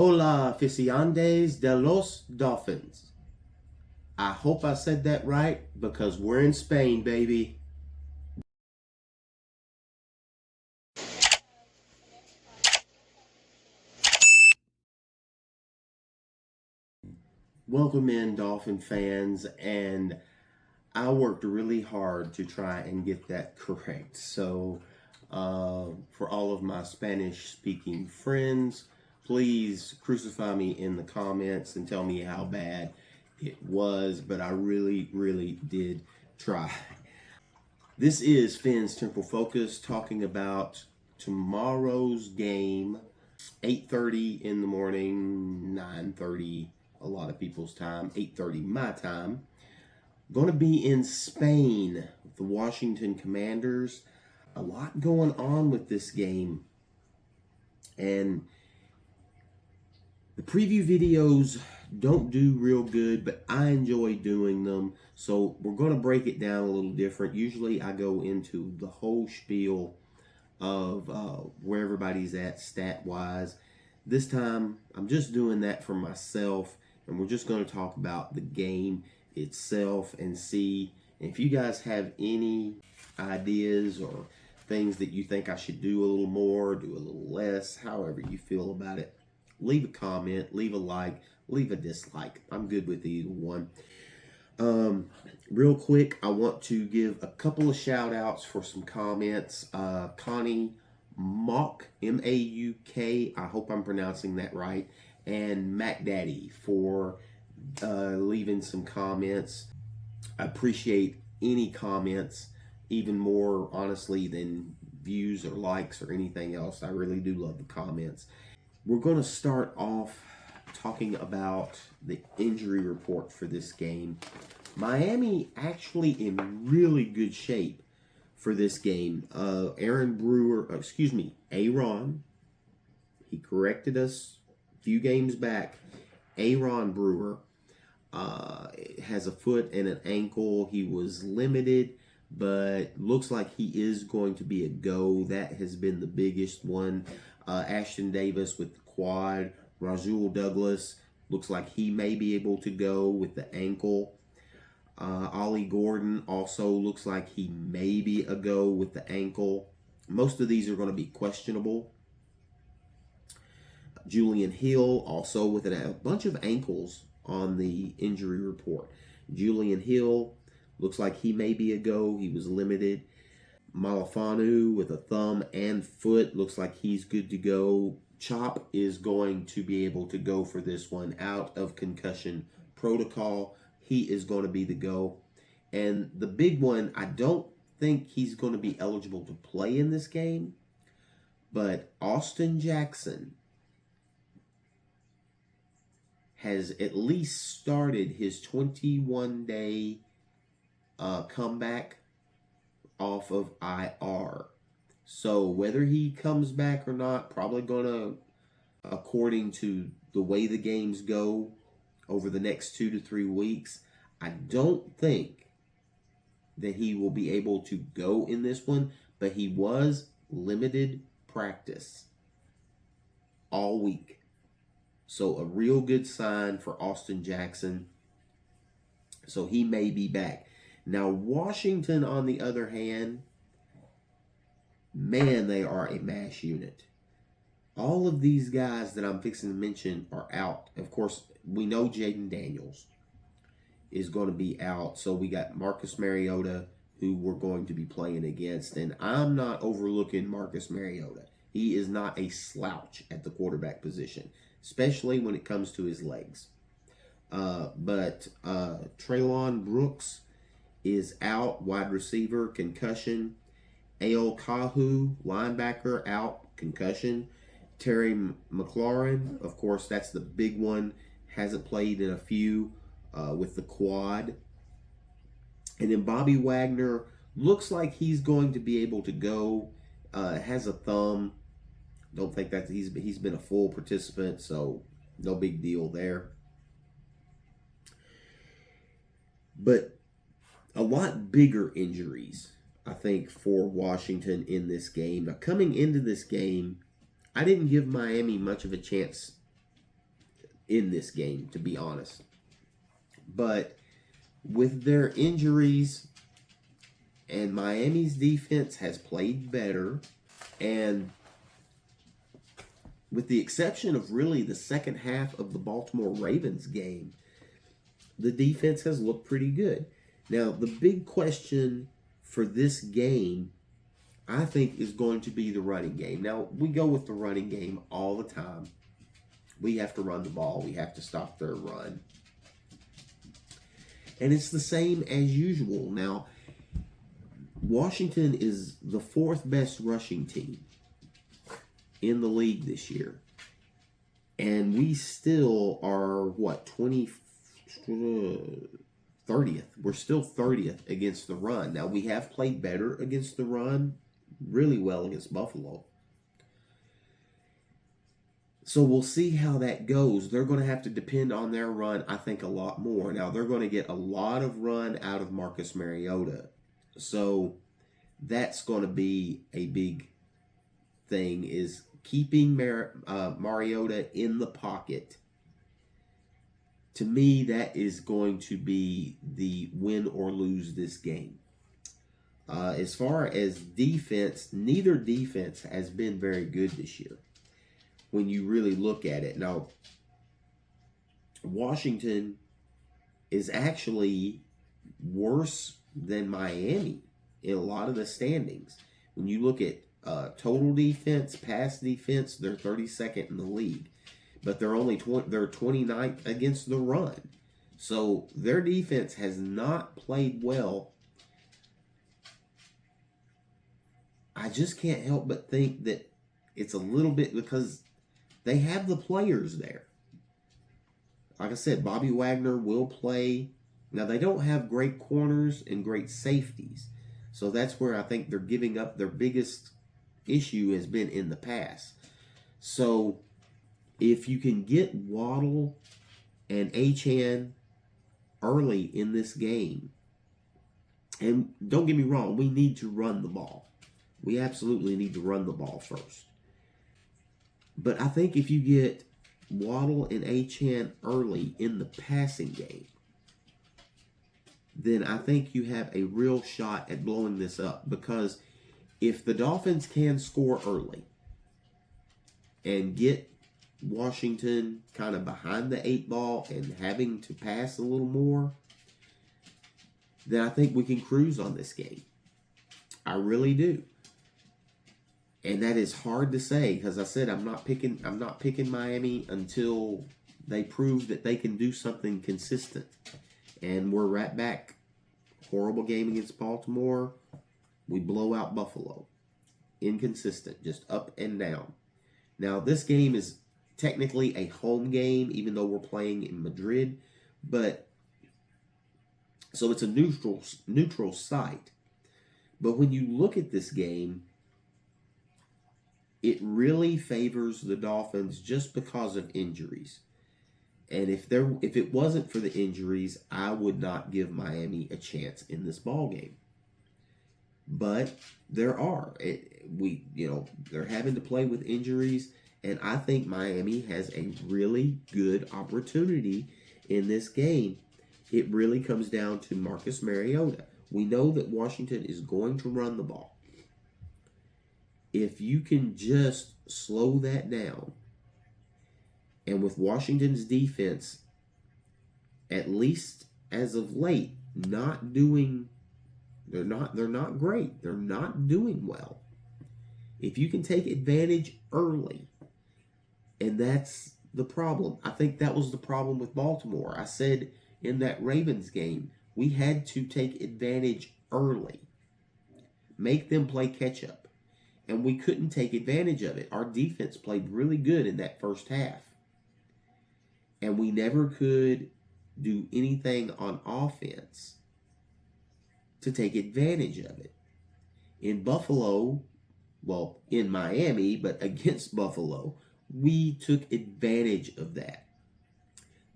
Hola, aficionados de los dolphins. I hope I said that right because we're in Spain, baby. Welcome in, Dolphin fans, and I worked really hard to try and get that correct. So, for all of my Spanish speaking friends, please crucify me in the comments and tell me how bad it was, but I really, really did try. This is Finn's Temple Focus talking about tomorrow's game, 8:30 in the morning, 9:30 a lot of people's time, 8:30 my time. Going to be in Spain, the Washington Commanders. A lot going on with this game. And the preview videos don't do real good, but I enjoy doing them. So we're going to break it down a little different. Usually I go into the whole spiel of where everybody's at stat-wise. This time, I'm just doing that for myself, and we're just going to talk about the game itself and see if you guys have any ideas or things that you think I should do a little more, do a little less, however you feel about it. Leave a comment, leave a like, leave a dislike. I'm good with either one. Real quick, I want to give a couple of shout outs for some comments. Connie Mauk, M-A-U-K, I hope I'm pronouncing that right, and Mac Daddy for leaving some comments. I appreciate any comments, even more honestly than views or likes or anything else. I really do love the comments. We're going to start off talking about the injury report for this game. Miami actually in really good shape for this game. Aaron he corrected us a few games back. Aaron Brewer has a foot and an ankle. He was limited, but looks like he is going to be a go. That has been the biggest one. Ashton Davis with the quad. Rasul Douglas looks like he may be able to go with the ankle. Ollie Gordon also looks like he may be a go with the ankle. Most of these are going to be questionable. Julian Hill also with a bunch of ankles on the injury report. Julian Hill looks like he may be a go. He was limited. Malafanu with a thumb and foot looks like he's good to go. Chop is going to be able to go for this one out of concussion protocol. He is going to be the go. And the big one, I don't think he's going to be eligible to play in this game, but Austin Jackson has at least started his 21-day comeback off of IR. So whether he comes back or not, probably going to, according to the way the games go over the next 2 to 3 weeks, I don't think that he will be able to go in this one, but he was limited practice all week. So a real good sign for Austin Jackson. So he may be back. Now, Washington, on the other hand, man, they are a mash unit. All of these guys that I'm fixing to mention are out. Of course, we know Jaden Daniels is going to be out. So we got Marcus Mariota, who we're going to be playing against. And I'm not overlooking Marcus Mariota. He is not a slouch at the quarterback position, especially when it comes to his legs. But Traylon Brooks is out, wide receiver, concussion. A.L. Kahu, linebacker, out, concussion. Terry McLaurin, of course, that's the big one. Hasn't played in a few with the quad. And then Bobby Wagner looks like he's going to be able to go. Has a thumb. Don't think that he's been a full participant, so no big deal there. But a lot bigger injuries, I think, for Washington in this game. Now, coming into this game, I didn't give Miami much of a chance in this game, to be honest. But with their injuries, and Miami's defense has played better, and with the exception of really the second half of the Baltimore Ravens game, the defense has looked pretty good. Now, the big question for this game, I think, is going to be the running game. Now, we go with the running game all the time. We have to run the ball. We have to stop their run. And it's the same as usual. Now, Washington is the fourth best rushing team in the league this year. And we still are, 30th. We're still 30th against the run. Now, we have played better against the run, really well against Buffalo. So we'll see how that goes. They're going to have to depend on their run, I think, a lot more. Now, they're going to get a lot of run out of Marcus Mariota. So that's going to be a big thing, is keeping Mariota in the pocket. To me, that is going to be the win or lose this game. As far as defense, neither defense has been very good this year when you really look at it. Now, Washington is actually worse than Miami in a lot of the standings. When you look at total defense, pass defense, they're 32nd in the league. But they're only they're 29th against the run. So their defense has not played well. I just can't help but think that it's a little bit because they have the players there. Like I said, Bobby Wagner will play. Now, they don't have great corners and great safeties. So that's where I think they're giving up. Their biggest issue has been in the pass. So if you can get Waddle and Achane early in this game, and don't get me wrong, we need to run the ball. We absolutely need to run the ball first. But I think if you get Waddle and Achane early in the passing game, then I think you have a real shot at blowing this up. Because if the Dolphins can score early and get Washington kind of behind the 8 ball and having to pass a little more, then I think we can cruise on this game. I really do. And that is hard to say, because I said I'm not picking Miami until they prove that they can do something consistent. And we're right back. Horrible game against Baltimore. We blow out Buffalo. Inconsistent, just up and down. Now, this game is technically a home game, even though we're playing in Madrid. But so it's a neutral site. But when you look at this game, it really favors the Dolphins just because of injuries. And if it wasn't for the injuries, I would not give Miami a chance in this ball game. But there are. They're having to play with injuries, and I think Miami has a really good opportunity in this game. It really comes down to Marcus Mariota. We know that Washington is going to run the ball. If you can just slow that down, and with Washington's defense, at least as of late, they're not great. They're not doing well. If you can take advantage early, and that's the problem. I think that was the problem with Baltimore. I said in that Ravens game, we had to take advantage early. Make them play catch up. And we couldn't take advantage of it. Our defense played really good in that first half. And we never could do anything on offense to take advantage of it. In Buffalo, well, in Miami, but against Buffalo, we took advantage of that.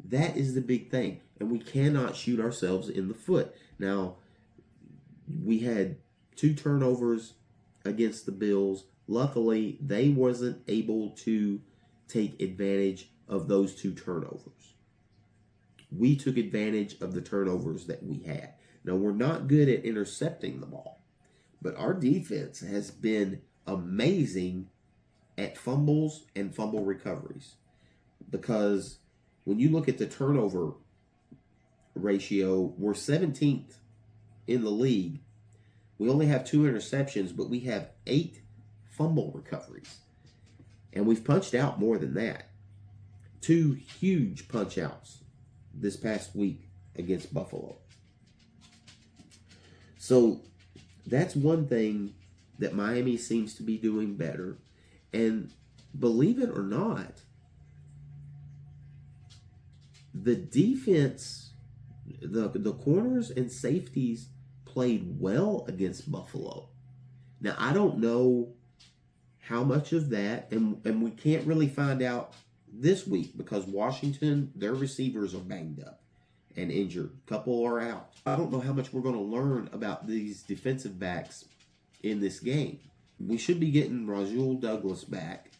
That is the big thing. And we cannot shoot ourselves in the foot. Now, we had 2 turnovers against the Bills. Luckily, they wasn't able to take advantage of those 2 turnovers. We took advantage of the turnovers that we had. Now, we're not good at intercepting the ball, but our defense has been amazing at fumbles and fumble recoveries. Because when you look at the turnover ratio, we're 17th in the league. We only have 2 interceptions, but we have 8 fumble recoveries. And we've punched out more than that. 2 huge punch outs this past week against Buffalo. So that's one thing that Miami seems to be doing better. And believe it or not, the defense, the corners and safeties played well against Buffalo. Now, I don't know how much of that, and we can't really find out this week because Washington, their receivers are banged up and injured. A couple are out. I don't know how much we're going to learn about these defensive backs in this game. We should be getting Rasul Douglas back.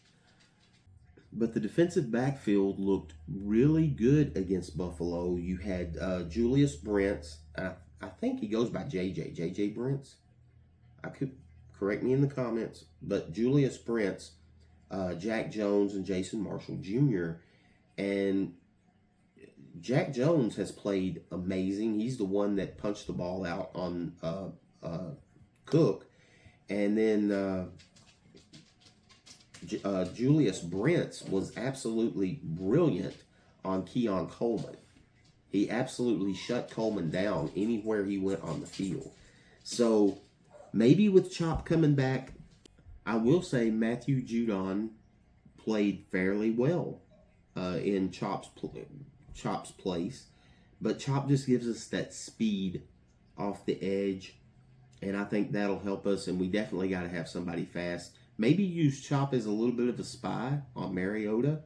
But the defensive backfield looked really good against Buffalo. You had Julius Brents. I think he goes by JJ Brents. I could correct me in the comments. But Julius Brents, Jack Jones, and Jason Marshall Jr. And Jack Jones has played amazing. He's the one that punched the ball out on Cook. And then Julius Brents was absolutely brilliant on Keon Coleman. He absolutely shut Coleman down anywhere he went on the field. So maybe with Chop coming back, I will say Matthew Judon played fairly well in Chop's place. But Chop just gives us that speed off the edge, and I think that'll help us, and we definitely got to have somebody fast. Maybe use Chop as a little bit of a spy on Mariota.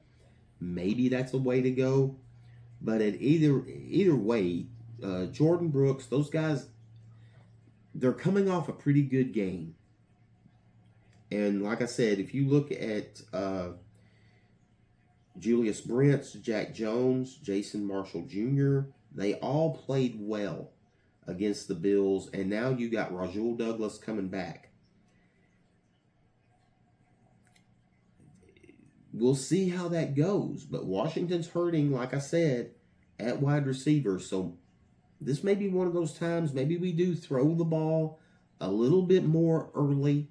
Maybe that's a way to go. But at either way, Jordan Brooks, those guys, they're coming off a pretty good game. And like I said, if you look at Julius Brents, Jack Jones, Jason Marshall Jr., they all played well against the Bills. And now you got Rasul Douglas coming back. We'll see how that goes. But Washington's hurting, like I said, at wide receiver. So this may be one of those times, maybe we do throw the ball a little bit more early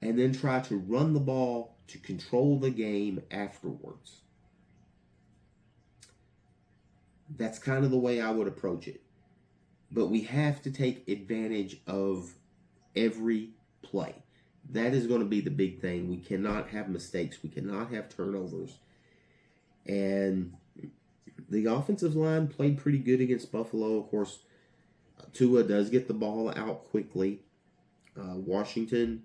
and then try to run the ball to control the game afterwards. That's kind of the way I would approach it. But we have to take advantage of every play. That is going to be the big thing. We cannot have mistakes. We cannot have turnovers. And the offensive line played pretty good against Buffalo. Of course, Tua does get the ball out quickly. Washington,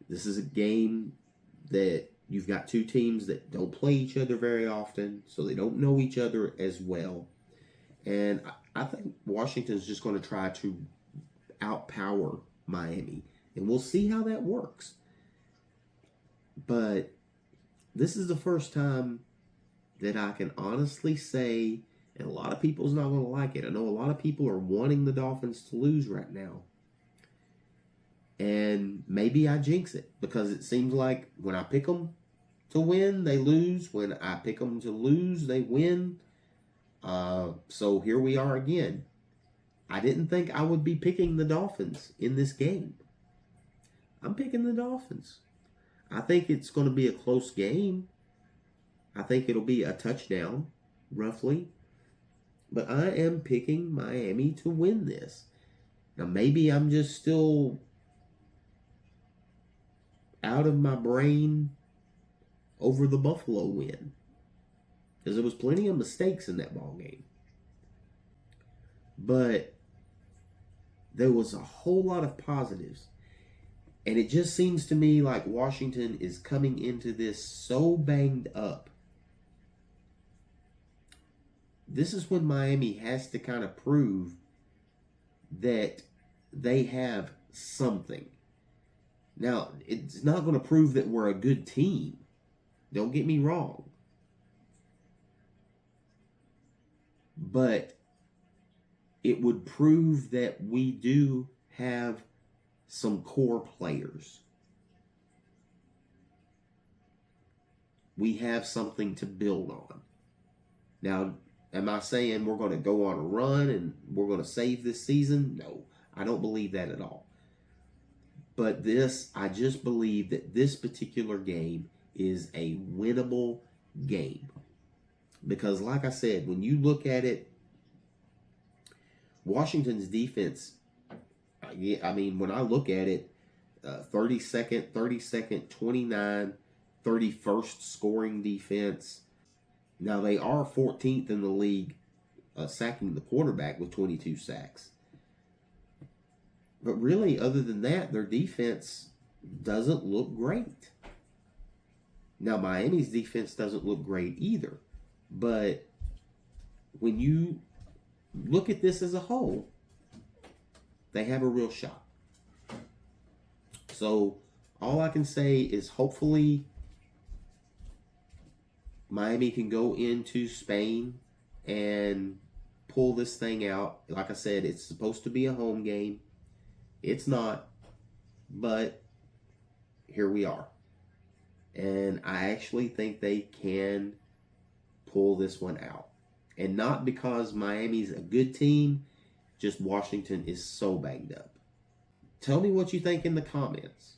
this is a game that you've got 2 teams that don't play each other very often, so they don't know each other as well. And I think Washington's just going to try to outpower Miami. And we'll see how that works. But this is the first time that I can honestly say, and a lot of people's not going to like it. I know a lot of people are wanting the Dolphins to lose right now. And maybe I jinx it because it seems like when I pick them to win, they lose. When I pick them to lose, they win. So here we are again. I didn't think I would be picking the Dolphins in this game. I'm picking the Dolphins. I think it's going to be a close game. I think it'll be a touchdown, roughly. But I am picking Miami to win this. Now, maybe I'm just still out of my brain over the Buffalo win. Because there was plenty of mistakes in that ball game. But there was a whole lot of positives. And it just seems to me like Washington is coming into this so banged up. This is when Miami has to kind of prove that they have something. Now, it's not going to prove that we're a good team. Don't get me wrong. but it would prove that we do have some core players. We have something to build on. Now, am I saying we're going to go on a run and we're going to save this season? No, I don't believe that at all. But I just believe that this particular game is a winnable game. Because, like I said, when you look at it, Washington's defense, I mean, when I look at it, 32nd, 29, 31st scoring defense. Now, they are 14th in the league sacking the quarterback with 22 sacks. But really, other than that, their defense doesn't look great. Now, Miami's defense doesn't look great either. But when you look at this as a whole, they have a real shot. So all I can say is hopefully Miami can go into Spain and pull this thing out. Like I said, it's supposed to be a home game. It's not, but here we are. And I actually think they can pull this one out. And not because Miami's a good team, just Washington is so banged up. Tell me what you think in the comments.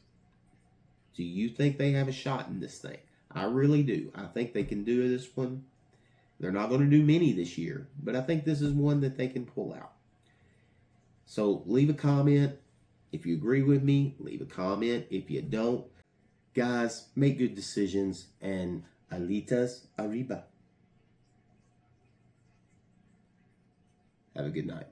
Do you think they have a shot in this thing? I really do. I think they can do this one. They're not going to do many this year, but I think this is one that they can pull out. So leave a comment. If you agree with me, leave a comment. If you don't, guys, make good decisions and alitas arriba. Have a good night.